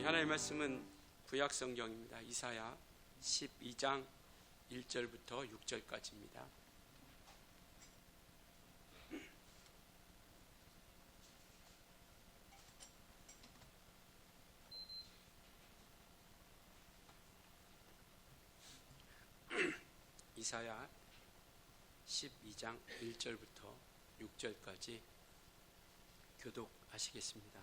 하나님의 말씀은 구약 성경입니다. 이사야 12장 1절부터 6절까지입니다. 이사야 12장 1절부터 6절까지 교독하시겠습니다.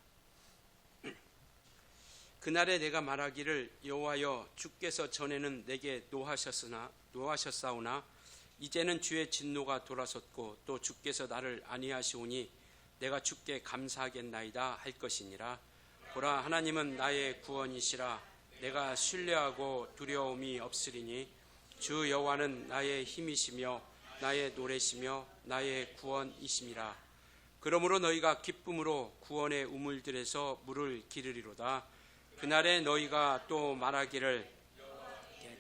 그날에 내가 말하기를 여호와여 주께서 전에는 내게 노하셨사오나 이제는 주의 진노가 돌아섰고 또 주께서 나를 아니하시오니 내가 주께 감사하겠나이다 할 것이니라. 보라 하나님은 나의 구원이시라. 내가 신뢰하고 두려움이 없으리니 주 여호와는 나의 힘이시며 나의 노래시며 나의 구원이심이라. 그러므로 너희가 기쁨으로 구원의 우물들에서 물을 기르리로다. 그날에 너희가 또 말하기를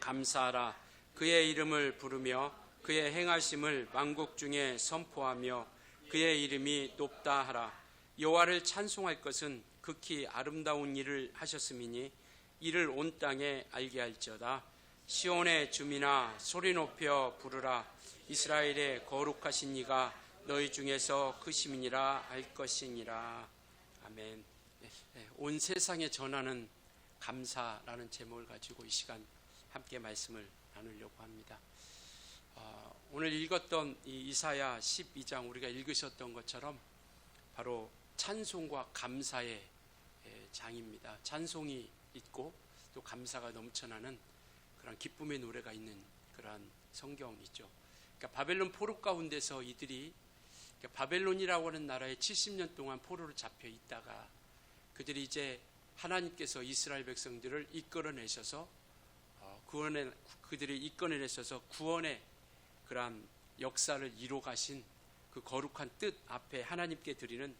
감사하라. 그의 이름을 부르며 그의 행하심을 만국 중에 선포하며 그의 이름이 높다 하라. 여호와를 찬송할 것은 극히 아름다운 일을 하셨음이니 이를 온 땅에 알게 할지어다. 시온의 주민아 소리 높여 부르라. 이스라엘의 거룩하신 이가 너희 중에서 크심이니라 할 것이니라. 아멘. 온 세상에 전하는 감사라는 제목을 가지고 이 시간 함께 말씀을 나누려고 합니다. 오늘 읽었던 이 이사야 12장 우리가 읽으셨던 것처럼 바로 찬송과 감사의 장입니다. 찬송이 있고 또 감사가 넘쳐나는 그런 기쁨의 노래가 있는 그런 성경이죠. 그러니까 바벨론 포로 가운데서 이들이 바벨론이라고 하는 나라에 70년 동안 포로로 잡혀 있다가 그들이 이제 하나님께서 이스라엘 백성들을 이끌어내셔서 그들이 이끌어내셔서 구원의 그러한 역사를 이뤄 가신 그 거룩한 뜻 앞에 하나님께 드리는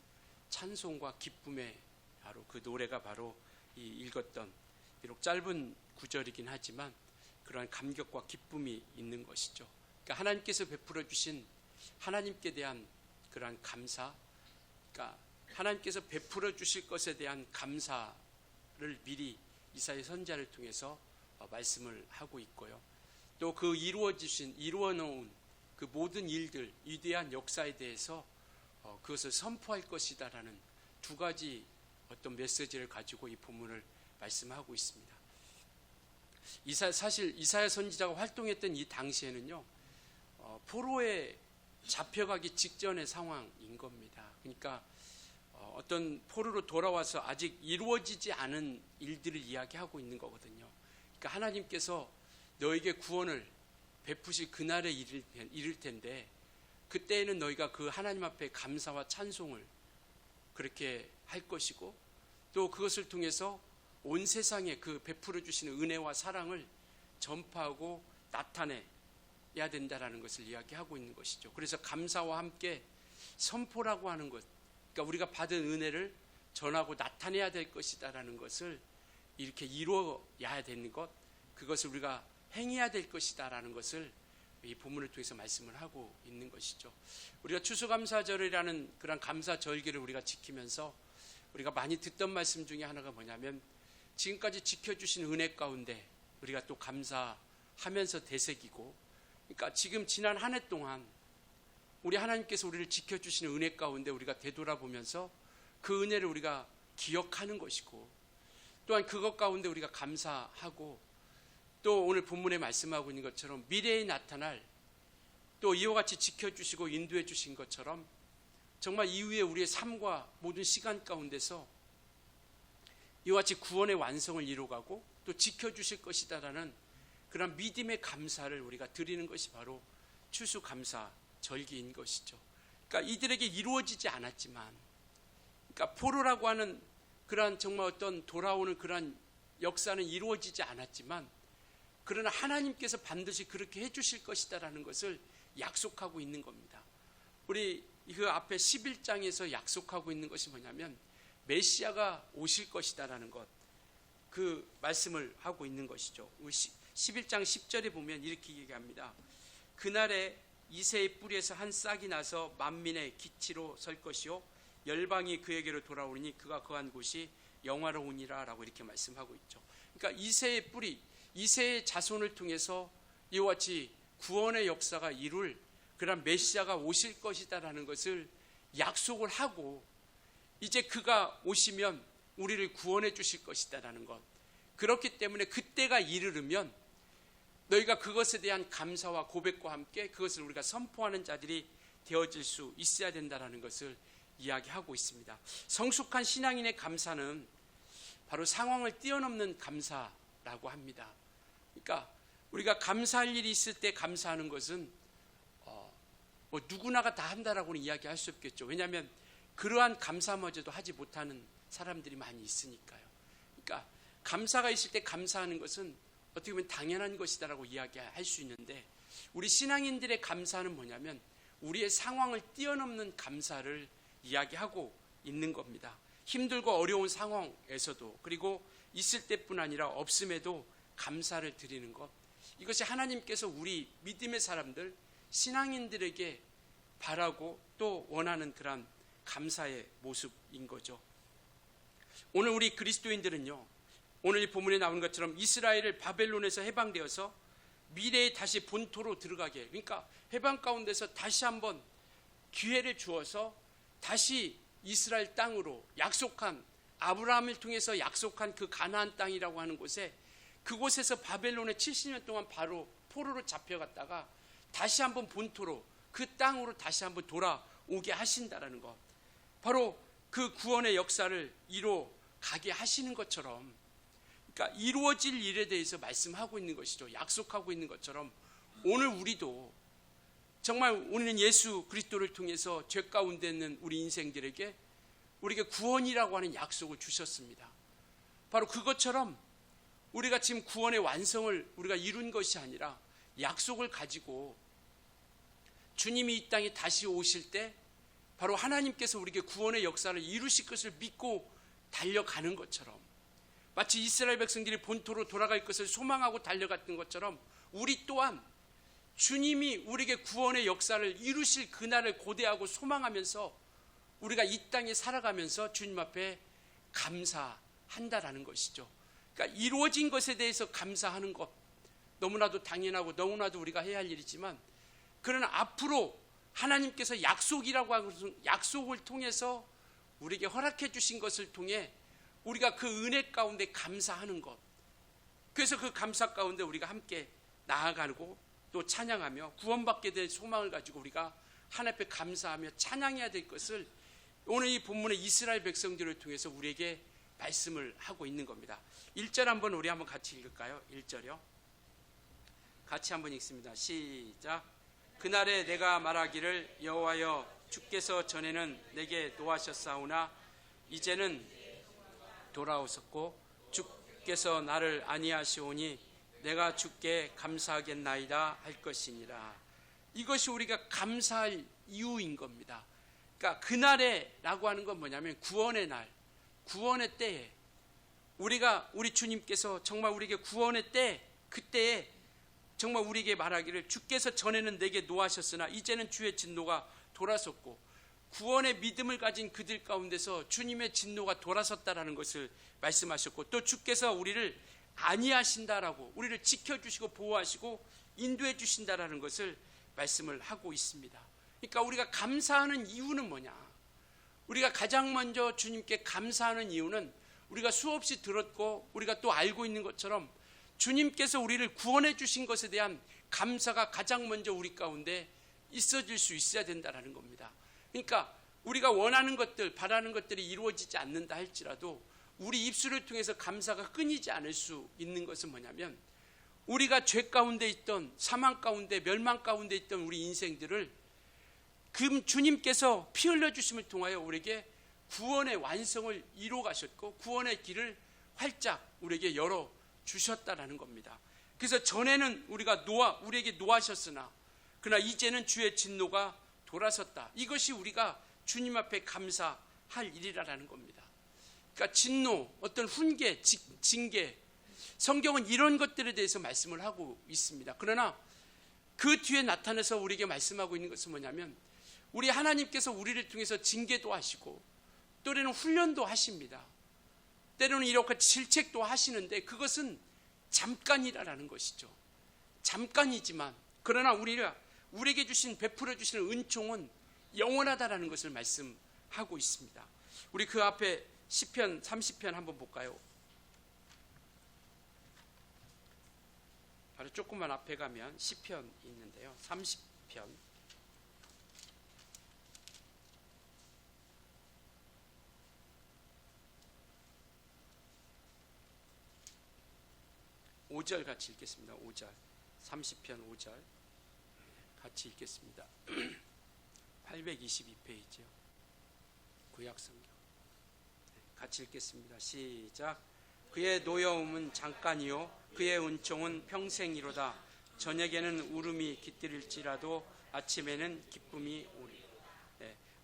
찬송과 기쁨의 바로 그 노래가 바로 이 읽었던 비록 짧은 구절이긴 하지만 그러한 감격과 기쁨이 있는 것이죠. 그러니까 하나님께서 베풀어 주신 하나님께 대한 그러한 감사, 그러니까 하나님께서 베풀어 주실 것에 대한 감사를 미리 이사야 선지자를 통해서 말씀을 하고 있고요. 또 그 이루어 놓은 그 모든 일들, 위대한 역사에 대해서 그것을 선포할 것이다라는 두 가지 어떤 메시지를 가지고 이 본문을 말씀하고 있습니다. 사실 이사야 선지자가 활동했던 이 당시에는요, 포로에 잡혀가기 직전의 상황인 겁니다. 그러니까 어떤 포로로 돌아와서 아직 이루어지지 않은 일들을 이야기하고 있는 거거든요. 그러니까 하나님께서 너에게 구원을 베푸실 그날에 이를 텐데 그때에는 너희가 그 하나님 앞에 감사와 찬송을 그렇게 할 것이고 또 그것을 통해서 온 세상에 그 베풀어 주시는 은혜와 사랑을 전파하고 나타내야 된다라는 것을 이야기하고 있는 것이죠. 그래서 감사와 함께 선포라고 하는 것, 그러니까 우리가 받은 은혜를 전하고 나타내야 될 것이다라는 것을 이렇게 이루어야 되는 것, 그것을 우리가 행해야 될 것이다라는 것을 이 본문을 통해서 말씀을 하고 있는 것이죠. 우리가 추수감사절이라는 그런 감사절기를 우리가 지키면서 우리가 많이 듣던 말씀 중에 하나가 뭐냐면 지금까지 지켜주신 은혜 가운데 우리가 또 감사하면서 되새기고, 그러니까 지금 지난 한 해 동안 우리 하나님께서 우리를 지켜주시는 은혜 가운데 우리가 되돌아보면서 그 은혜를 우리가 기억하는 것이고 또한 그것 가운데 우리가 감사하고 또 오늘 본문에 말씀하고 있는 것처럼 미래에 나타날 또 이와 같이 지켜주시고 인도해 주신 것처럼 정말 이후에 우리의 삶과 모든 시간 가운데서 이와 같이 구원의 완성을 이루어가고 또 지켜주실 것이다라는 그런 믿음의 감사를 우리가 드리는 것이 바로 추수감사 절기인 것이죠. 그러니까 이들에게 이루어지지 않았지만, 그러니까 포로라고 하는 그러한 정말 어떤 돌아오는 그러한 역사는 이루어지지 않았지만, 그러나 하나님께서 반드시 그렇게 해주실 것이다라는 것을 약속하고 있는 겁니다. 우리 그 앞에 11장에서 약속하고 있는 것이 뭐냐면 메시아가 오실 것이다라는 것, 그 말씀을 하고 있는 것이죠. 11장 10절에 보면 이렇게 얘기합니다. 그날에 이새의 뿌리에서 한 싹이 나서 만민의 기치로 설 것이요 열방이 그에게로 돌아오니 그가 거한 곳이 영화로우니라 라고 이렇게 말씀하고 있죠. 그러니까 이새의 뿌리, 이새의 자손을 통해서 이와 같이 구원의 역사가 이룰 그런 메시아가 오실 것이다라는 것을 약속을 하고, 이제 그가 오시면 우리를 구원해 주실 것이다라는 것, 그렇기 때문에 그때가 이르르면 너희가 그것에 대한 감사와 고백과 함께 그것을 우리가 선포하는 자들이 되어질 수 있어야 된다라는 것을 이야기하고 있습니다. 성숙한 신앙인의 감사는 바로 상황을 뛰어넘는 감사라고 합니다. 그러니까 우리가 감사할 일이 있을 때 감사하는 것은 뭐 누구나가 다 한다라고는 이야기할 수 없겠죠. 왜냐하면 그러한 감사마저도 하지 못하는 사람들이 많이 있으니까요. 그러니까 감사가 있을 때 감사하는 것은 어떻게 보면 당연한 것이다라고 이야기할 수 있는데, 우리 신앙인들의 감사는 뭐냐면 우리의 상황을 뛰어넘는 감사를 이야기하고 있는 겁니다. 힘들고 어려운 상황에서도, 그리고 있을 때뿐 아니라 없음에도 감사를 드리는 것, 이것이 하나님께서 우리 믿음의 사람들, 신앙인들에게 바라고 또 원하는 그런 감사의 모습인 거죠. 오늘 우리 그리스도인들은요, 오늘 이 본문에 나오는 것처럼 이스라엘을 바벨론에서 해방되어서 미래에 다시 본토로 들어가게, 그러니까 해방 가운데서 다시 한번 기회를 주어서 다시 이스라엘 땅으로, 약속한 아브라함을 통해서 약속한 그 가나안 땅이라고 하는 곳에, 그곳에서 바벨론에 70년 동안 바로 포로로 잡혀갔다가 다시 한번 본토로, 그 땅으로 다시 한번 돌아오게 하신다라는 것, 바로 그 구원의 역사를 이루어 가게 하시는 것처럼, 그러니까 이루어질 일에 대해서 말씀하고 있는 것이죠. 약속하고 있는 것처럼 오늘 우리도 정말 우리는 예수 그리스도를 통해서 죄 가운데 있는 우리 인생들에게 우리에게 구원이라고 하는 약속을 주셨습니다. 바로 그것처럼 우리가 지금 구원의 완성을 우리가 이룬 것이 아니라 약속을 가지고 주님이 이 땅에 다시 오실 때 바로 하나님께서 우리에게 구원의 역사를 이루실 것을 믿고 달려가는 것처럼, 마치 이스라엘 백성들이 본토로 돌아갈 것을 소망하고 달려갔던 것처럼 우리 또한 주님이 우리에게 구원의 역사를 이루실 그날을 고대하고 소망하면서 우리가 이 땅에 살아가면서 주님 앞에 감사한다라는 것이죠. 그러니까 이루어진 것에 대해서 감사하는 것, 너무나도 당연하고 너무나도 우리가 해야 할 일이지만, 그러나 앞으로 하나님께서 약속이라고 하는 것은 약속을 통해서 우리에게 허락해 주신 것을 통해 우리가 그 은혜 가운데 감사하는 것, 그래서 그 감사 가운데 우리가 함께 나아가고 또 찬양하며 구원받게 될 소망을 가지고 우리가 하나님 앞에 감사하며 찬양해야 될 것을 오늘 이 본문의 이스라엘 백성들을 통해서 우리에게 말씀을 하고 있는 겁니다. 1절 한번 우리 한번 같이 읽을까요? 1절이요. 같이 한번 읽습니다. 시작. 그날에 내가 말하기를 여호와여 주께서 전에는 내게 노하셨사오나 이제는 돌아오셨고 주께서 나를 아니하시오니 내가 주께 감사하겠나이다 할 것이니라. 이것이 우리가 감사할 이유인 겁니다. 그러니까 그날에 라고 하는 건 뭐냐면 구원의 날, 구원의 때에 우리가, 우리 주님께서 정말 우리에게 구원의 때, 그때에 정말 우리에게 말하기를 주께서 전에는 내게 노하셨으나 이제는 주의 진노가 돌아섰고, 구원의 믿음을 가진 그들 가운데서 주님의 진노가 돌아섰다라는 것을 말씀하셨고, 또 주께서 우리를 안위하신다라고, 우리를 지켜주시고 보호하시고 인도해 주신다라는 것을 말씀을 하고 있습니다. 그러니까 우리가 감사하는 이유는 뭐냐? 우리가 가장 먼저 주님께 감사하는 이유는 우리가 수없이 들었고 우리가 또 알고 있는 것처럼 주님께서 우리를 구원해 주신 것에 대한 감사가 가장 먼저 우리 가운데 있어질 수 있어야 된다는 겁니다. 그러니까 우리가 원하는 것들, 바라는 것들이 이루어지지 않는다 할지라도 우리 입술을 통해서 감사가 끊이지 않을 수 있는 것은 뭐냐면, 우리가 죄 가운데 있던, 사망 가운데, 멸망 가운데 있던 우리 인생들을 그 주님께서 피 흘려주심을 통하여 우리에게 구원의 완성을 이루어 가셨고 구원의 길을 활짝 우리에게 열어 주셨다라는 겁니다. 그래서 전에는 우리에게 노하셨으나 그러나 이제는 주의 진노가 돌아섰다. 이것이 우리가 주님 앞에 감사할 일이라는 겁니다. 그러니까 진노, 어떤 훈계, 징계, 성경은 이런 것들에 대해서 말씀을 하고 있습니다. 그러나 그 뒤에 나타나서 우리에게 말씀하고 있는 것은 뭐냐면, 우리 하나님께서 우리를 통해서 징계도 하시고 또래는 훈련도 하십니다. 때로는 이렇게 질책도 하시는데 그것은 잠깐이라는 것이죠. 잠깐이지만 그러나 우리에게 베풀어 주시는 은총은 영원하다라는 것을 말씀하고 있습니다. 우리 그 앞에 시편 30편 한번 볼까요? 바로 조금만 앞에 가면 시편 있는데요. 30편 5절 같이 읽겠습니다. 5절 30편 5절 같이 읽겠습니다. 822페이지요. 구약성경 같이 읽겠습니다. 시작. 그의 노여움은 잠깐이요 그의 은총은 평생이로다. 저녁에는 울음이 깃들일지라도 아침에는 기쁨이 오리.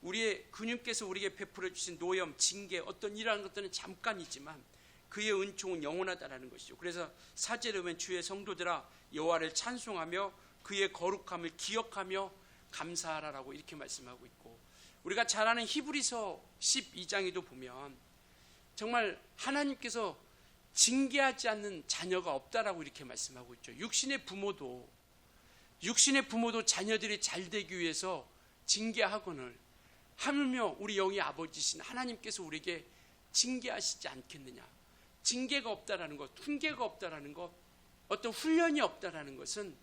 우리의 주님께서 우리에게 베풀어 주신 노염, 징계, 어떤 이러한 것들은 잠깐이지만 그의 은총은 영원하다라는 것이죠. 그래서 4절에 보면 주의 성도들아 여호와를 찬송하며 그의 거룩함을 기억하며 감사하라라고 이렇게 말씀하고 있고, 우리가 잘 아는 히브리서 12장에도 보면 정말 하나님께서 징계하지 않는 자녀가 없다라고 이렇게 말씀하고 있죠. 육신의 부모도 자녀들이 잘 되기 위해서 징계하거늘 하물며 우리 영의 아버지신 하나님께서 우리에게 징계하시지 않겠느냐. 징계가 없다라는 것, 훈계가 없다라는 것, 어떤 훈련이 없다라는 것은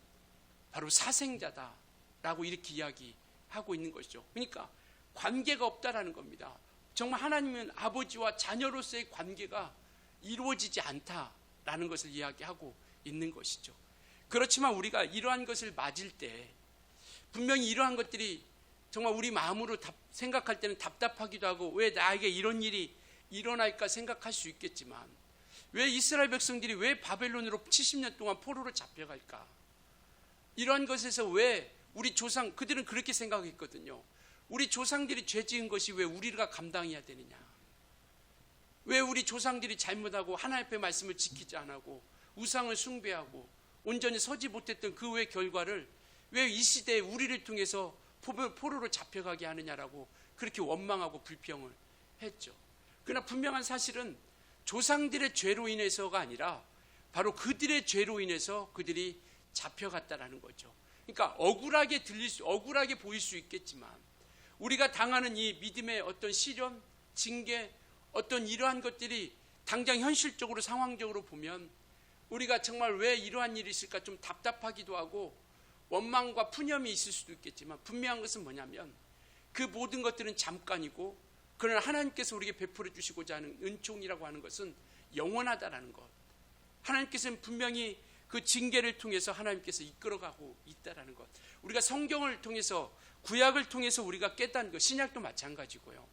바로 사생자다라고 이렇게 이야기하고 있는 것이죠. 그러니까 관계가 없다라는 겁니다. 정말 하나님은 아버지와 자녀로서의 관계가 이루어지지 않다라는 것을 이야기하고 있는 것이죠. 그렇지만 우리가 이러한 것을 맞을 때 분명히 이러한 것들이 정말 우리 마음으로 생각할 때는 답답하기도 하고 왜 나에게 이런 일이 일어날까 생각할 수 있겠지만 왜 이스라엘 백성들이 왜 바벨론으로 70년 동안 포로로 잡혀갈까? 이러한 것에서 왜 우리 조상, 그들은 그렇게 생각했거든요. 우리 조상들이 죄 지은 것이 왜 우리가 감당해야 되느냐? 왜 우리 조상들이 잘못하고 하나님 앞에 말씀을 지키지 않고 우상을 숭배하고 온전히 서지 못했던 그 외 결과를 왜 이 시대에 우리를 통해서 포로로 잡혀가게 하느냐라고 그렇게 원망하고 불평을 했죠. 그러나 분명한 사실은 조상들의 죄로 인해서가 아니라 바로 그들의 죄로 인해서 그들이 잡혀갔다라는 거죠. 그러니까 억울하게 보일 수 있겠지만 우리가 당하는 이 믿음의 어떤 시련, 징계, 어떤 이러한 것들이 당장 현실적으로 상황적으로 보면 우리가 정말 왜 이러한 일이 있을까 좀 답답하기도 하고 원망과 푸념이 있을 수도 있겠지만 분명한 것은 뭐냐면 그 모든 것들은 잠깐이고 그러나 하나님께서 우리에게 베풀어 주시고자 하는 은총이라고 하는 것은 영원하다라는 것. 하나님께서는 분명히 그 징계를 통해서 하나님께서 이끌어가고 있다라는 것. 우리가 성경을 통해서 구약을 통해서 우리가 깨닫는 것, 신약도 마찬가지고요.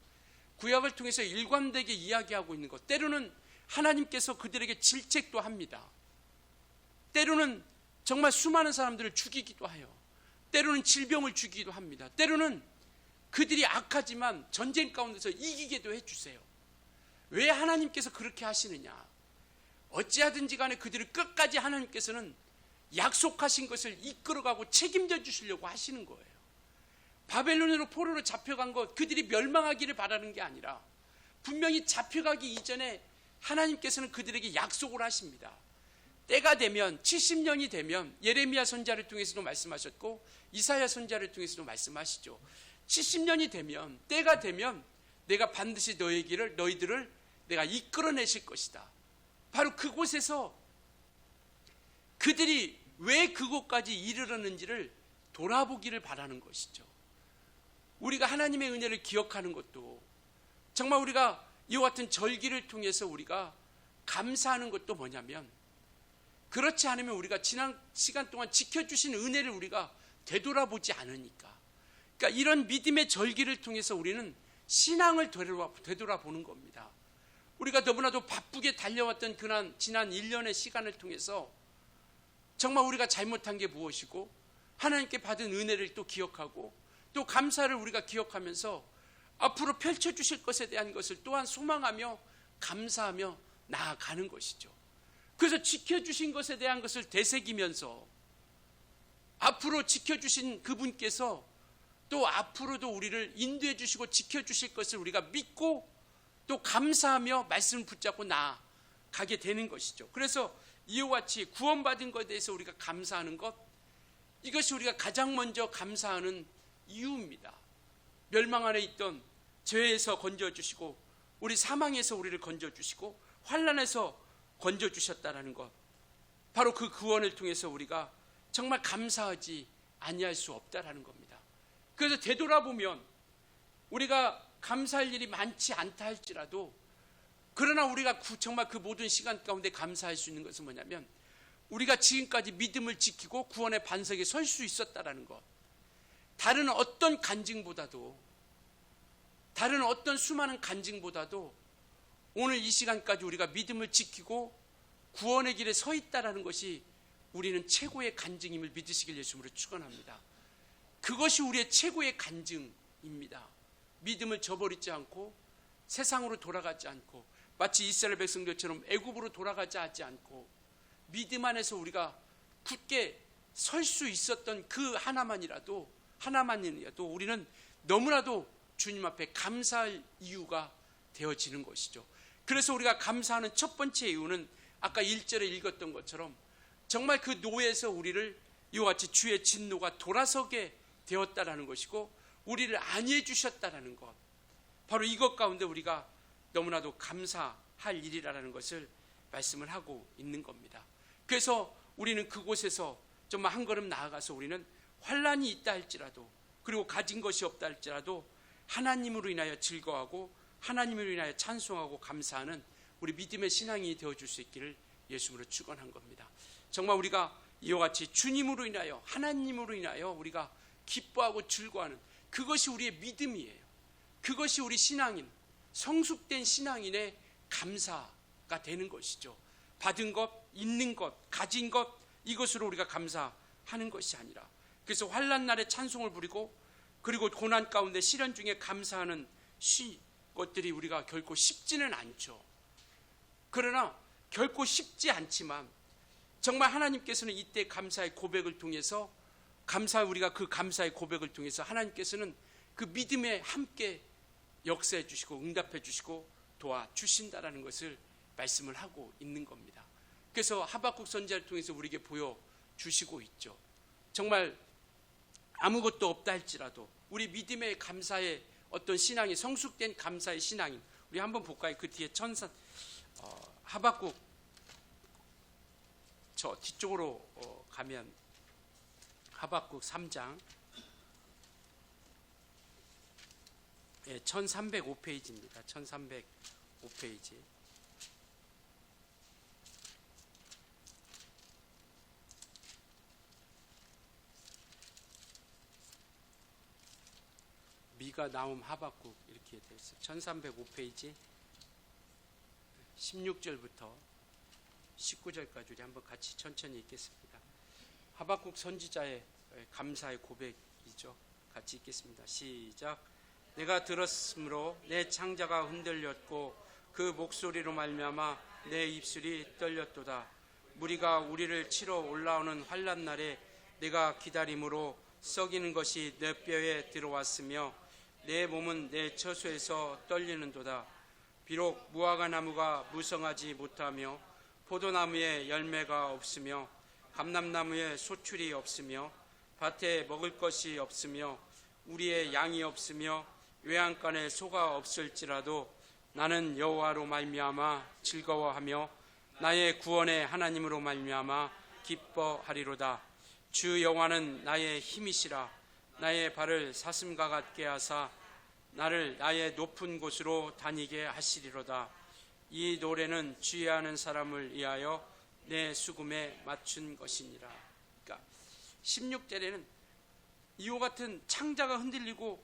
구약을 통해서 일관되게 이야기하고 있는 것. 때로는 하나님께서 그들에게 질책도 합니다. 때로는 정말 수많은 사람들을 죽이기도 해요. 때로는 질병을 주기도 합니다. 때로는 그들이 악하지만 전쟁 가운데서 이기게도 해주세요. 왜 하나님께서 그렇게 하시느냐? 어찌하든지 간에 그들을 끝까지 하나님께서는 약속하신 것을 이끌어가고 책임져 주시려고 하시는 거예요. 바벨론으로 포로로 잡혀간 것, 그들이 멸망하기를 바라는 게 아니라 분명히 잡혀가기 이전에 하나님께서는 그들에게 약속을 하십니다. 때가 되면 70년이 되면 예레미야 선지자를 통해서도 말씀하셨고 이사야 선지자를 통해서도 말씀하시죠. 70년이 되면 때가 되면 내가 반드시 너희들을 내가 이끌어내실 것이다. 바로 그곳에서 그들이 왜 그곳까지 이르렀는지를 돌아보기를 바라는 것이죠. 우리가 하나님의 은혜를 기억하는 것도 정말 우리가 이와 같은 절기를 통해서 우리가 감사하는 것도 뭐냐면 그렇지 않으면 우리가 지난 시간 동안 지켜주신 은혜를 우리가 되돌아보지 않으니까. 그러니까 이런 믿음의 절기를 통해서 우리는 신앙을 되돌아보는 겁니다. 우리가 너무나도 바쁘게 달려왔던 지난 1년의 시간을 통해서 정말 우리가 잘못한 게 무엇이고 하나님께 받은 은혜를 또 기억하고 또 감사를 우리가 기억하면서 앞으로 펼쳐주실 것에 대한 것을 또한 소망하며 감사하며 나아가는 것이죠. 그래서 지켜주신 것에 대한 것을 되새기면서 앞으로 지켜주신 그분께서 또 앞으로도 우리를 인도해 주시고 지켜주실 것을 우리가 믿고 또 감사하며 말씀을 붙잡고 나아가게 되는 것이죠. 그래서 이와 같이 구원받은 것에 대해서 우리가 감사하는 것, 이것이 우리가 가장 먼저 감사하는 이유입니다. 멸망 안에 있던 죄에서 건져주시고 우리 사망에서 우리를 건져주시고 환난에서 건져주셨다는 것, 바로 그 구원을 통해서 우리가 정말 감사하지 아니할 수 없다라는 겁니다. 그래서 되돌아보면 우리가 감사할 일이 많지 않다 할지라도, 그러나 우리가 정말 그 모든 시간 가운데 감사할 수 있는 것은 뭐냐면 우리가 지금까지 믿음을 지키고 구원의 반석에 설 수 있었다라는 것, 다른 어떤 간증보다도, 다른 어떤 수많은 간증보다도 오늘 이 시간까지 우리가 믿음을 지키고 구원의 길에 서 있다라는 것이 우리는 최고의 간증임을 믿으시길 예수님으로 축원합니다. 그것이 우리의 최고의 간증입니다. 믿음을 저버리지 않고 세상으로 돌아가지 않고 마치 이스라엘 백성들처럼 애굽으로 돌아가지 하지 않고 믿음 안에서 우리가 굳게 설 수 있었던 그 하나만이라도 우리는 너무나도 주님 앞에 감사할 이유가 되어지는 것이죠. 그래서 우리가 감사하는 첫 번째 이유는 아까 1절에 읽었던 것처럼 정말 그 노예에서 우리를 이와 같이 주의 진노가 돌아서게 되었다라는 것이고 우리를 안위해 주셨다라는 것, 바로 이것 가운데 우리가 너무나도 감사할 일이라는 것을 말씀을 하고 있는 겁니다. 그래서 우리는 그곳에서 정말 한 걸음 나아가서 우리는 환난이 있다 할지라도, 그리고 가진 것이 없다 할지라도 하나님으로 인하여 즐거워하고 하나님으로 인하여 찬송하고 감사하는 우리 믿음의 신앙이 되어줄 수 있기를 예수님으로 축원한 겁니다. 정말 우리가 이와 같이 주님으로 인하여, 하나님으로 인하여 우리가 기뻐하고 즐거워하는 그것이 우리의 믿음이에요. 그것이 우리 신앙인, 성숙된 신앙인의 감사가 되는 것이죠. 받은 것, 있는 것, 가진 것, 이것으로 우리가 감사하는 것이 아니라, 그래서 환난 날에 찬송을 부리고 그리고 고난 가운데 시련 중에 감사하는 것들이 우리가 결코 쉽지는 않죠. 그러나 결코 쉽지 않지만 정말 하나님께서는 이때 감사의 고백을 통해서, 우리가 그 감사의 고백을 통해서 하나님께서는 그 믿음에 함께 역사해 주시고 응답해 주시고 도와주신다라는 것을 말씀을 하고 있는 겁니다. 그래서 하박국 선지자를 통해서 우리에게 보여주시고 있죠. 정말 아무것도 없다 할지라도 우리 믿음의 감사의 어떤 신앙이 성숙된 감사의 신앙인, 우리 한번 볼까요? 그 뒤에 하박국 저 뒤쪽으로 가면 하박국 3장 1305페이지입니다. 1305페이지. 미가 나움 하박국 이렇게 되어 있어요. 1305페이지 16절부터 19절까지 우리 한번 같이 천천히 읽겠습니다. 하박국 선지자의 감사의 고백이죠. 같이 읽겠습니다. 시작. 내가 들었으므로 내 창자가 흔들렸고 그 목소리로 말미암아 내 입술이 떨렸도다. 무리가 우리를 치러 올라오는 환난 날에 내가 기다림으로 썩이는 것이 내 뼈에 들어왔으며 내 몸은 내 처소에서 떨리는도다. 비록 무화과 나무가 무성하지 못하며 포도나무에 열매가 없으며 감람나무에 소출이 없으며 밭에 먹을 것이 없으며 우리의 양이 없으며 외양간에 소가 없을지라도 나는 여호와로 말미암아 즐거워하며 나의 구원의 하나님으로 말미암아 기뻐하리로다. 주 여호와는 나의 힘이시라. 나의 발을 사슴과 같게 하사 나를 나의 높은 곳으로 다니게 하시리로다. 이 노래는 주의하는 사람을 위하여 내 수금에 맞춘 것이니라. 그러니까 16절에는 이와 같은 창자가 흔들리고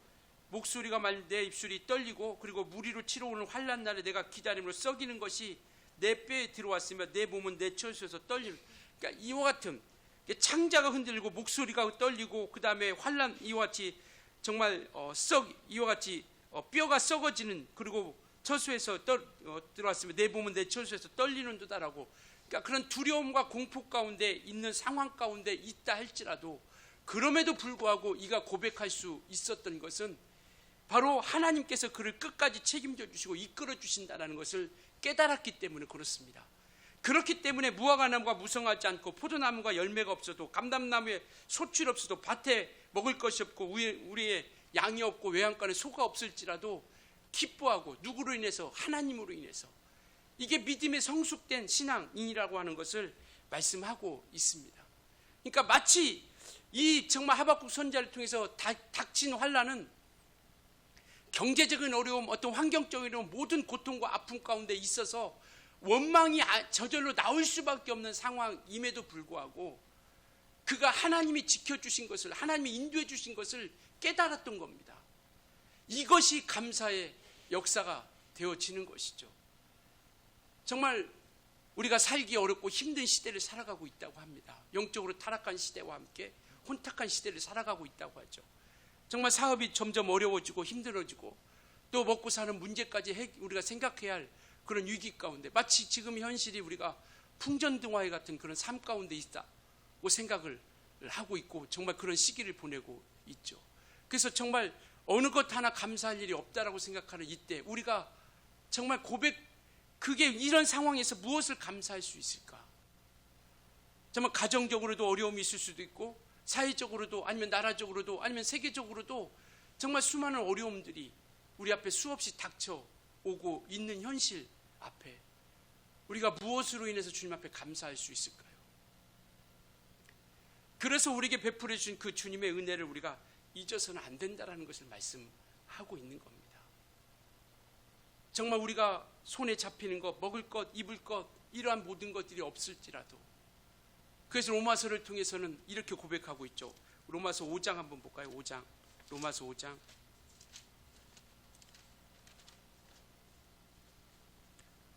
목소리가 내 입술이 떨리고 그리고 무리로 치러 오는 환난 날에 내가 기다림으로 썩이는 것이 내 뼈에 들어왔으며 내 몸은 내 처소에서 떨리는, 그러니까 이와 같은 창자가 흔들리고 목소리가 떨리고 그 다음에 환난, 이와 같이 정말 이와 같이 뼈가 썩어지는, 그리고 처소에서 들어왔으면 내 몸은 내 처소에서 떨리는도다라고, 그러니까 그런 두려움과 공포 가운데 있는 상황 가운데 있다 할지라도 그럼에도 불구하고 이가 고백할 수 있었던 것은 바로 하나님께서 그를 끝까지 책임져 주시고 이끌어 주신다는 것을 깨달았기 때문에 그렇습니다. 그렇기 때문에 무화과 나무가 무성하지 않고 포도나무가 열매가 없어도 감람나무에 소출 없어도 밭에 먹을 것이 없고 우리의 양이 없고 외양간에 소가 없을지라도 기뻐하고 누구로 인해서? 하나님으로 인해서. 이게 믿음의 성숙된 신앙인이라고 하는 것을 말씀하고 있습니다. 그러니까 마치 이 정말 하박국 선지자를 통해서 닥친 환난은 경제적인 어려움, 어떤 환경적인 어려움, 모든 고통과 아픔 가운데 있어서 원망이 저절로 나올 수밖에 없는 상황임에도 불구하고 그가 하나님이 지켜주신 것을, 하나님이 인도해 주신 것을 깨달았던 겁니다. 이것이 감사의 역사가 되어지는 것이죠. 정말 우리가 살기 어렵고 힘든 시대를 살아가고 있다고 합니다. 영적으로 타락한 시대와 함께 혼탁한 시대를 살아가고 있다고 하죠. 정말 사업이 점점 어려워지고 힘들어지고 또 먹고 사는 문제까지 우리가 생각해야 할 그런 위기 가운데, 마치 지금 현실이 우리가 풍전등화해 같은 그런 삶 가운데 있다고 생각을 하고 있고 정말 그런 시기를 보내고 있죠. 그래서 정말 어느 것 하나 감사할 일이 없다라고 생각하는 이때 우리가 정말 그게 이런 상황에서 무엇을 감사할 수 있을까? 정말 가정적으로도 어려움이 있을 수도 있고 사회적으로도 아니면 나라적으로도 아니면 세계적으로도 정말 수많은 어려움들이 우리 앞에 수없이 닥쳐오고 있는 현실 앞에 우리가 무엇으로 인해서 주님 앞에 감사할 수 있을까요? 그래서 우리에게 베풀어 주신 그 주님의 은혜를 우리가 잊어서는 안 된다라는 것을 말씀하고 있는 겁니다. 정말 우리가 손에 잡히는 것, 먹을 것, 입을 것, 이러한 모든 것들이 없을지라도, 그래서 로마서를 통해서는 이렇게 고백하고 있죠. 로마서 5장 한번 볼까요? 5장, 로마서 5장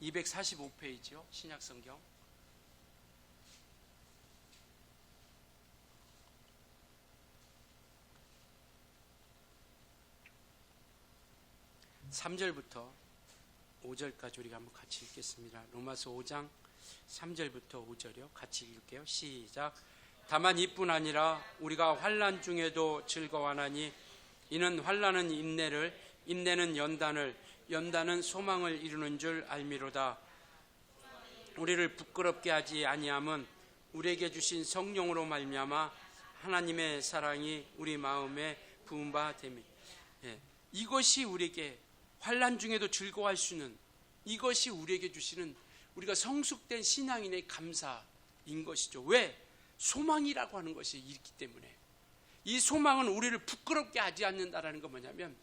245페이지요. 신약성경 3절부터 5절까지 우리가 한번 같이 읽겠습니다. 로마서 5장 3절부터 5절이요. 같이 읽을게요. 시작. 다만 이뿐 아니라 우리가 환난 중에도 즐거워하나니 이는 환난은 인내를, 인내는 연단을, 연단은 소망을 이루는 줄 알미로다. 우리를 부끄럽게 하지 아니함은 우리에게 주신 성령으로 말미암아 하나님의 사랑이 우리 마음에 부은 바 됨이. 이것이 우리에게 환난 중에도 즐거워할 수 있는, 이것이 우리에게 주시는 우리가 성숙된 신앙인의 감사인 것이죠. 왜? 소망이라고 하는 것이 있기 때문에. 이 소망은 우리를 부끄럽게 하지 않는다라는 건 뭐냐면,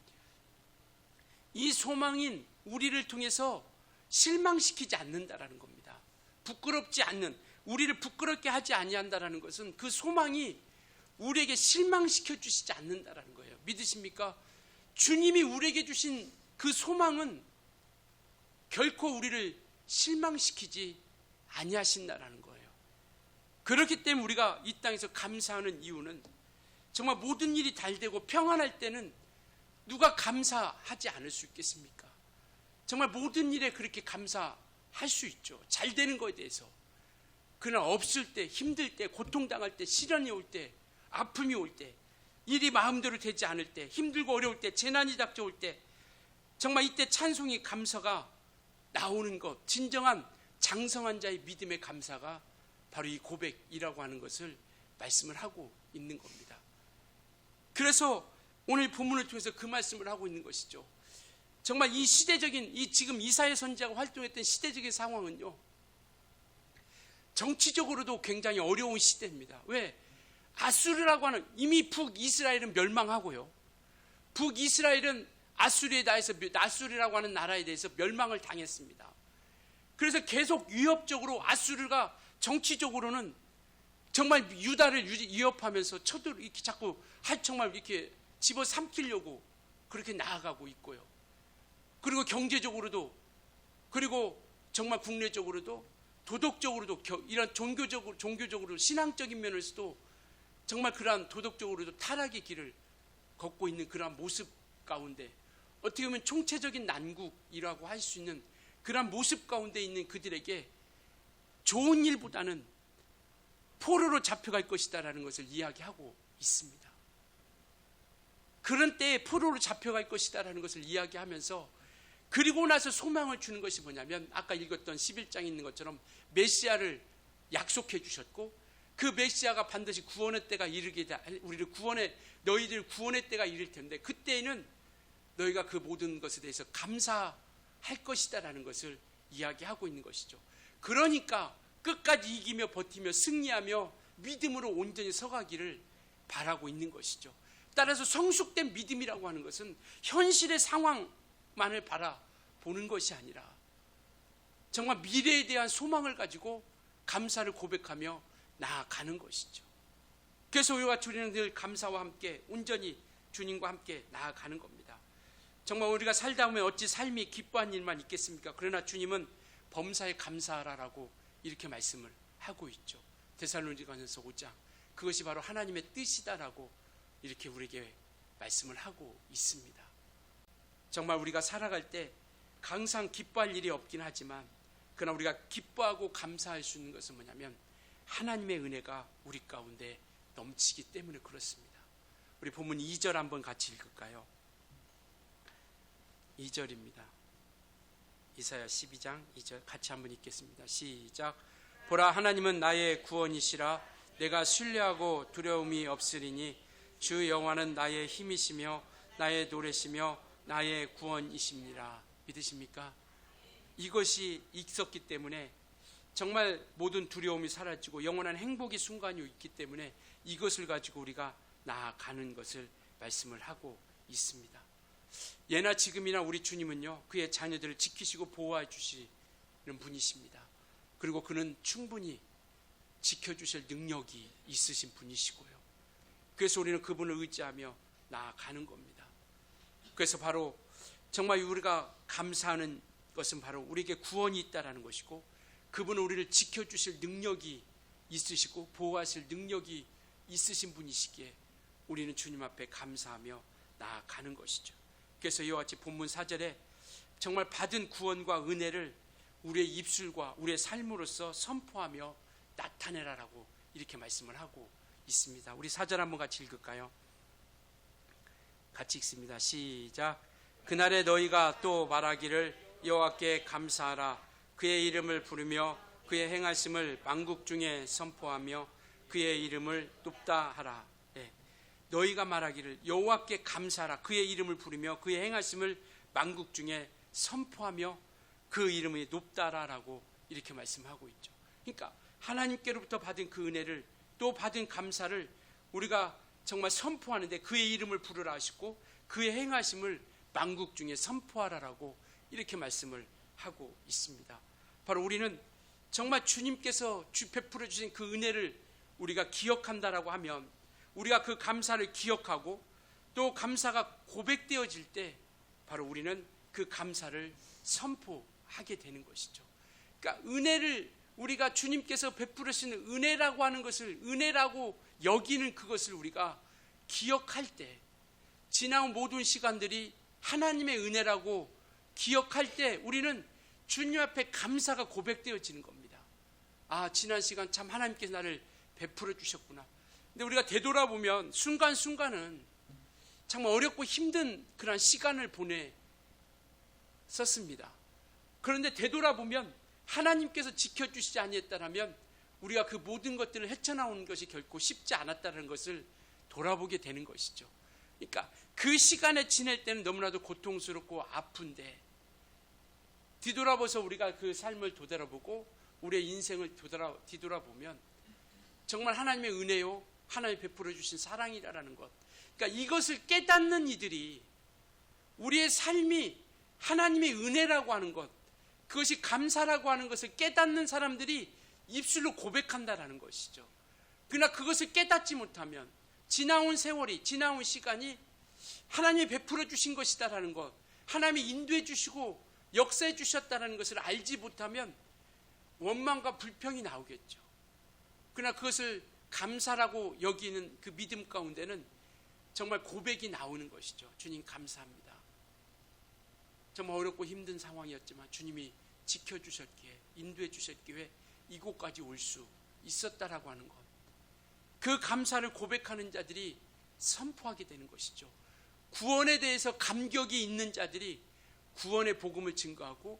이 소망인 우리를 통해서 실망시키지 않는다라는 겁니다. 부끄럽지 않는, 우리를 부끄럽게 하지 아니한다라는 것은 그 소망이 우리에게 실망시켜 주시지 않는다라는 거예요. 믿으십니까? 주님이 우리에게 주신 그 소망은 결코 우리를 실망시키지 아니하신다라는 거예요. 그렇기 때문에 우리가 이 땅에서 감사하는 이유는, 정말 모든 일이 잘 되고 평안할 때는 누가 감사하지 않을 수 있겠습니까? 정말 모든 일에 그렇게 감사할 수 있죠. 잘 되는 것에 대해서. 그러나 없을 때, 힘들 때, 고통당할 때, 시련이 올 때, 아픔이 올 때, 일이 마음대로 되지 않을 때, 힘들고 어려울 때, 재난이 닥쳐올 때, 정말 이때 찬송이, 감사가 나오는 것, 진정한 장성한 자의 믿음의 감사가 바로 이 고백이라고 하는 것을 말씀을 하고 있는 겁니다. 그래서 오늘 본문을 통해서 그 말씀을 하고 있는 것이죠. 정말 이 시대적인, 이 지금 이사야 선지자가 활동했던 시대적인 상황은요, 정치적으로도 굉장히 어려운 시대입니다. 왜? 아수르라고 하는, 이미 북이스라엘은 멸망하고요, 북이스라엘은 아수르라고 하는 나라에 대해서 멸망을 당했습니다. 그래서 계속 위협적으로 아수르가 정치적으로는 정말 유다를 위협하면서 이렇게 자꾸 정말 이렇게 집어삼키려고 그렇게 나아가고 있고요. 그리고 경제적으로도, 그리고 정말 국내적으로도, 도덕적으로도, 이런 종교적으로 신앙적인 면에서도 정말 그러한 도덕적으로도 타락의 길을 걷고 있는 그러한 모습 가운데, 어떻게 보면 총체적인 난국이라고 할 수 있는 그러한 모습 가운데 있는 그들에게 좋은 일보다는 포로로 잡혀갈 것이다라는 것을 이야기하고 있습니다. 그런 때에 포로로 잡혀갈 것이다라는 것을 이야기하면서, 그리고 나서 소망을 주는 것이 뭐냐면 아까 읽었던 11장에 있는 것처럼 메시아를 약속해 주셨고, 그 메시아가 반드시 구원의 때가 이르게 너희들 구원의 때가 이를 텐데 그때에는 너희가 그 모든 것에 대해서 감사할 것이다라는 것을 이야기하고 있는 것이죠. 그러니까 끝까지 이기며 버티며 승리하며 믿음으로 온전히 서가기를 바라고 있는 것이죠. 따라서 성숙된 믿음이라고 하는 것은 현실의 상황만을 바라보는 것이 아니라 정말 미래에 대한 소망을 가지고 감사를 고백하며 나아가는 것이죠. 그래서 우리가 우리는 늘 감사와 함께 온전히 주님과 함께 나아가는 겁니다. 정말 우리가 살다 보면 어찌 삶이 기뻐한 일만 있겠습니까? 그러나 주님은 범사에 감사하라라고 이렇게 말씀을 하고 있죠. 데살로니가전서 5장, 그것이 바로 하나님의 뜻이다라고 이렇게 우리에게 말씀을 하고 있습니다. 정말 우리가 살아갈 때 항상 기뻐할 일이 없긴 하지만, 그러나 우리가 기뻐하고 감사할 수 있는 것은 뭐냐면 하나님의 은혜가 우리 가운데 넘치기 때문에 그렇습니다. 우리 본문 2절 한번 같이 읽을까요? 2절입니다. 이사야 12장 2절 같이 한번 읽겠습니다. 시작. 보라, 하나님은 나의 구원이시라. 내가 신뢰하고 두려움이 없으리니 주 여호와는 나의 힘이시며 나의 노래시며 나의 구원이십니다. 믿으십니까? 이것이 있었기 때문에 정말 모든 두려움이 사라지고 영원한 행복의 순간이 있기 때문에 이것을 가지고 우리가 나아가는 것을 말씀을 하고 있습니다. 예나 지금이나 우리 주님은요, 그의 자녀들을 지키시고 보호해 주시는 분이십니다. 그리고 그는 충분히 지켜주실 능력이 있으신 분이시고요. 그래서 우리는 그분을 의지하며 나아가는 겁니다. 그래서 바로 정말 우리가 감사하는 것은 바로 우리에게 구원이 있다라는 것이고, 그분은 우리를 지켜주실 능력이 있으시고 보호하실 능력이 있으신 분이시기에 우리는 주님 앞에 감사하며 나아가는 것이죠. 그래서 이와 같이 본문 4절에 정말 받은 구원과 은혜를 우리의 입술과 우리의 삶으로서 선포하며 나타내라라고 이렇게 말씀을 하고 있습니다. 우리 4절 한번 같이 읽을까요? 같이 읽습니다. 시작. 그날에 너희가 또 말하기를 여호와께 감사하라. 그의 이름을 부르며 그의 행하심을 만국 중에 선포하며 그의 이름을 높다 하라. 네. 너희가 말하기를 여호와께 감사하라. 그의 이름을 부르며 그의 행하심을 만국 중에 선포하며 그 이름이 높다라라고 이렇게 말씀하고 있죠. 그러니까 하나님께로부터 받은 그 은혜를 또 받은 감사를 우리가 정말 선포하는데 그의 이름을 부르라 하시고 그의 행하심을 만국 중에 선포하라라고 이렇게 말씀을 하고 있습니다. 바로 우리는 정말 주님께서 베풀어 주신 그 은혜를 우리가 기억한다라고 하면 우리가 그 감사를 기억하고 또 감사가 고백되어질 때 바로 우리는 그 감사를 선포하게 되는 것이죠. 그러니까 은혜를 우리가 주님께서 베풀으시는 은혜라고 하는 것을 은혜라고 여기는 그것을 우리가 기억할 때 지나온 모든 시간들이 하나님의 은혜라고 기억할 때 우리는 주님 앞에 감사가 고백되어지는 겁니다. 아, 지난 시간 참 하나님께서 나를 베풀어 주셨구나. 근데 우리가 되돌아보면 순간순간은 정말 어렵고 힘든 그런 시간을 보냈었습니다. 그런데 되돌아보면 하나님께서 지켜주시지 아니했다면 우리가 그 모든 것들을 헤쳐나오는 것이 결코 쉽지 않았다는 것을 돌아보게 되는 것이죠. 그러니까 그 시간에 지낼 때는 너무나도 고통스럽고 아픈데 뒤돌아봐서 우리가 그 삶을 되돌아보고 우리의 인생을 뒤돌아보면 정말 하나님의 은혜요, 하나님 베풀어 주신 사랑이라는 것, 그러니까 이것을 깨닫는 이들이 우리의 삶이 하나님의 은혜라고 하는 것, 그것이 감사라고 하는 것을 깨닫는 사람들이 입술로 고백한다라는 것이죠. 그러나 그것을 깨닫지 못하면 지나온 세월이, 지나온 시간이 하나님이 베풀어 주신 것이다라는 것, 하나님이 인도해 주시고 역사해 주셨다는 것을 알지 못하면 원망과 불평이 나오겠죠. 그러나 그것을 감사라고 여기는 그 믿음 가운데는 정말 고백이 나오는 것이죠. 주님 감사합니다. 정말 어렵고 힘든 상황이었지만 주님이 지켜주셨기에, 인도해 주셨기에 이곳까지 올 수 있었다라고 하는 것, 그 감사를 고백하는 자들이 선포하게 되는 것이죠. 구원에 대해서 감격이 있는 자들이 구원의 복음을 증거하고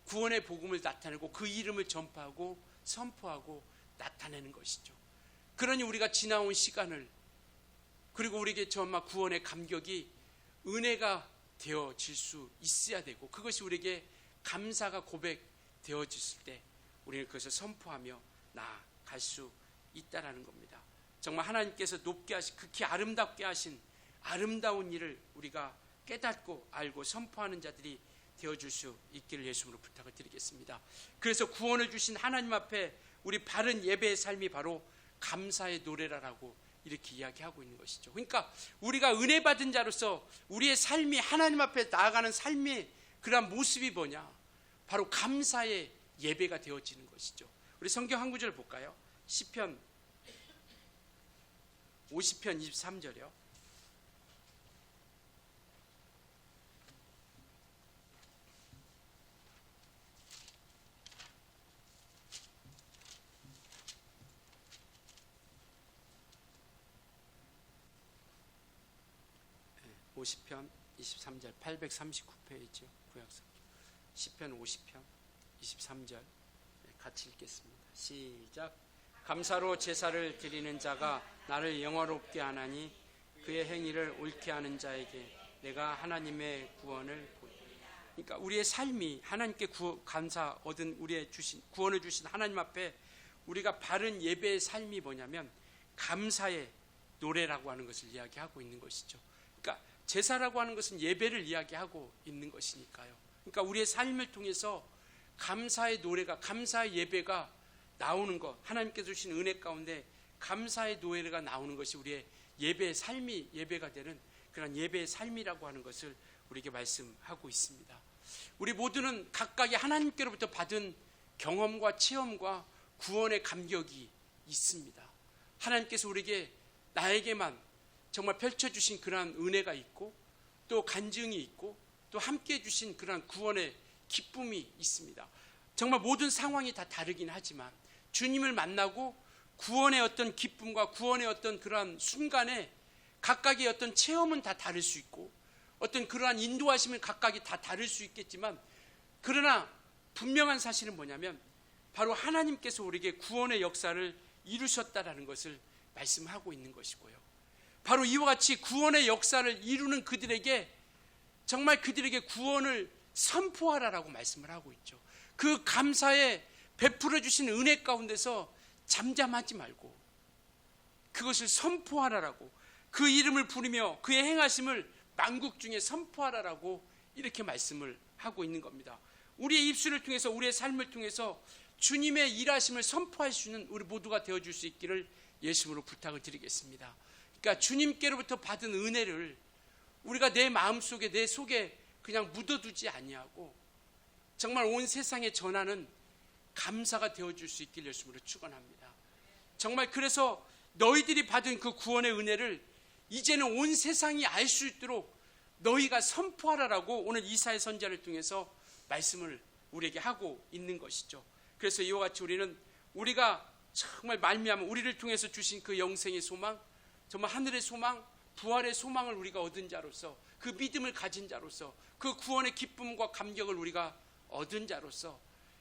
구원의 복음을 나타내고 그 이름을 전파하고 선포하고 나타내는 것이죠. 그러니 우리가 지나온 시간을, 그리고 우리에게 정말 구원의 감격이 은혜가 되어질 수 있어야 되고, 그것이 우리에게 감사가 고백되어졌을 때 우리는 그것을 선포하며 나아갈 수 있다라는 겁니다. 정말 하나님께서 높게 하신, 극히 아름답게 하신 아름다운 일을 우리가 깨닫고 알고 선포하는 자들이 되어줄 수 있기를 예수님으로 부탁을 드리겠습니다. 그래서 구원을 주신 하나님 앞에 우리 바른 예배의 삶이 바로 감사의 노래라고 이렇게 이야기하고 있는 것이죠. 그러니까 우리가 은혜 받은 자로서 우리의 삶이 하나님 앞에 나아가는 삶의 그러한 모습이 뭐냐? 바로 감사의 예배가 되어지는 것이죠. 우리 성경 한 구절 볼까요? 시편 50편 23절이요. 네, 50편 23절 839페이지요. 구약성경 시편 50편 23절 같이 읽겠습니다. 시작. 감사로 제사를 드리는 자가 나를 영화롭게 하나니 그의 행위를 옳게 하는 자에게 내가 하나님의 구원을 그러니까 우리의 삶이 하나님께 감사 얻은 우리의 주신 구원을 주신 하나님 앞에 우리가 바른 예배의 삶이 뭐냐면 감사의 노래라고 하는 것을 이야기하고 있는 것이죠. 그러니까 제사라고 하는 것은 예배를 이야기하고 있는 것이니까요. 그러니까 우리의 삶을 통해서 감사의 노래가, 감사의 예배가 나오는 것, 하나님께서 주신 은혜 가운데 감사의 노래가 나오는 것이 우리의 예배의 삶이 예배가 되는 그런 예배의 삶이라고 하는 것을 우리에게 말씀하고 있습니다. 우리 모두는 각각의 하나님께로부터 받은 경험과 체험과 구원의 감격이 있습니다. 하나님께서 우리에게 나에게만 정말 펼쳐주신 그러한 은혜가 있고 또 간증이 있고 또 함께해 주신 그러한 구원의 기쁨이 있습니다. 정말 모든 상황이 다 다르긴 하지만 주님을 만나고 구원의 어떤 기쁨과 구원의 어떤 그러한 순간에 각각의 어떤 체험은 다 다를 수 있고 어떤 그러한 인도하심은 각각이 다 다를 수 있겠지만, 그러나 분명한 사실은 뭐냐면 바로 하나님께서 우리에게 구원의 역사를 이루셨다라는 것을 말씀하고 있는 것이고요. 바로 이와 같이 구원의 역사를 이루는 그들에게 정말 그들에게 구원을 선포하라라고 말씀을 하고 있죠. 그 감사에 베풀어 주신 은혜 가운데서 잠잠하지 말고 그것을 선포하라라고, 그 이름을 부르며 그의 행하심을 만국 중에 선포하라라고 이렇게 말씀을 하고 있는 겁니다. 우리의 입술을 통해서 우리의 삶을 통해서 주님의 일하심을 선포할 수 있는 우리 모두가 되어줄 수 있기를 예수님으로 부탁을 드리겠습니다. 그러니까 주님께로부터 받은 은혜를 우리가 내 마음속에 내 속에 그냥 묻어두지 아니하고 정말 온 세상에 전하는 감사가 되어줄 수 있기를 예수님으로 축원합니다. 정말 그래서 너희들이 받은 그 구원의 은혜를 이제는 온 세상이 알 수 있도록 너희가 선포하라라고 오늘 이사야 선지자를 통해서 말씀을 우리에게 하고 있는 것이죠. 그래서 이와 같이 우리가 정말 말미암아 우리를 통해서 주신 그 영생의 소망, 정말 하늘의 소망, 부활의 소망을 우리가 얻은 자로서, 그 믿음을 가진 자로서, 그 구원의 기쁨과 감격을 우리가 얻은 자로서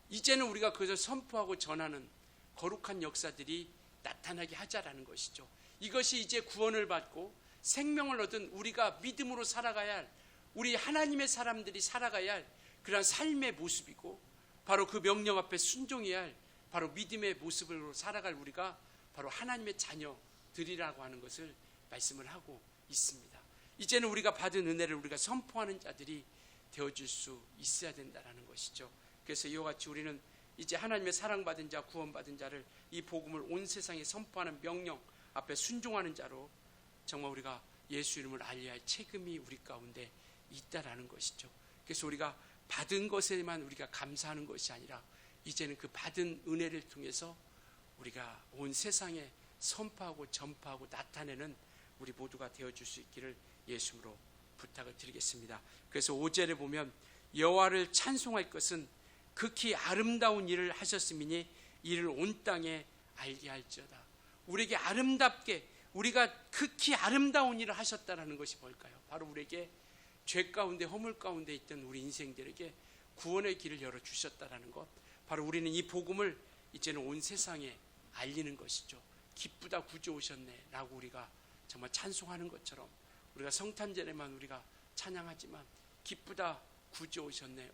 이제는 우리가 그것을 선포하고 전하는 거룩한 역사들이 나타나게 하자라는 것이죠. 이것이 이제 구원을 받고 생명을 얻은 우리가 믿음으로 살아가야 할, 우리 하나님의 사람들이 살아가야 할 그런 삶의 모습이고, 바로 그 명령 앞에 순종해야 할 바로 믿음의 모습으로 살아갈 우리가 바로 하나님의 자녀들이라고 하는 것을 말씀을 하고 있습니다. 이제는 우리가 받은 은혜를 우리가 선포하는 자들이 되어줄 수 있어야 된다는 것이죠. 그래서 이와 같이 우리는 이제 하나님의 사랑받은 자, 구원받은 자를 이 복음을 온 세상에 선포하는 명령 앞에 순종하는 자로 정말 우리가 예수 이름을 알려야 할 책임이 우리 가운데 있다라는 것이죠. 그래서 우리가 받은 것에만 우리가 감사하는 것이 아니라 이제는 그 받은 은혜를 통해서 우리가 온 세상에 선포하고 전파하고 나타내는 우리 모두가 되어줄 수 있기를 예수님으로 부탁을 드리겠습니다. 그래서 5절에 보면 여호와를 찬송할 것은 극히 아름다운 일을 하셨음이니 이를 온 땅에 알게 할지어다. 우리에게 아름답게 우리가 극히 아름다운 일을 하셨다라는 것이 뭘까요? 바로 우리에게 죄 가운데 허물 가운데 있던 우리 인생들에게 구원의 길을 열어주셨다라는 것, 바로 우리는 이 복음을 이제는 온 세상에 알리는 것이죠. 기쁘다 구주 오셨네 라고 우리가 정말 찬송하는 것처럼, 우리가 성탄절에만 우리가 찬양하지만 기쁘다 구주 오셨네,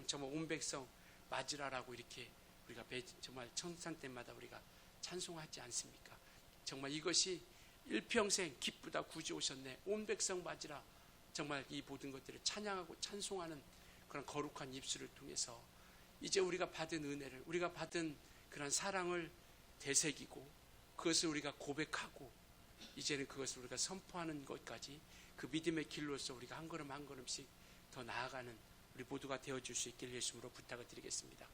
정말 온 백성 맞으라라고 이렇게 우리가 정말 청상 때마다 우리가 찬송하지 않습니까? 정말 이것이 일평생 기쁘다 구주 오셨네, 온 백성 맞으라, 정말 이 모든 것들을 찬양하고 찬송하는 그런 거룩한 입술을 통해서 이제 우리가 받은 은혜를, 우리가 받은 그런 사랑을 되새기고 그것을 우리가 고백하고 이제는 그것을 우리가 선포하는 것까지 그 믿음의 길로서 우리가 한 걸음 한 걸음씩 더 나아가는 우리 모두가 되어줄 수 있기를 예수님으로 부탁을 드리겠습니다.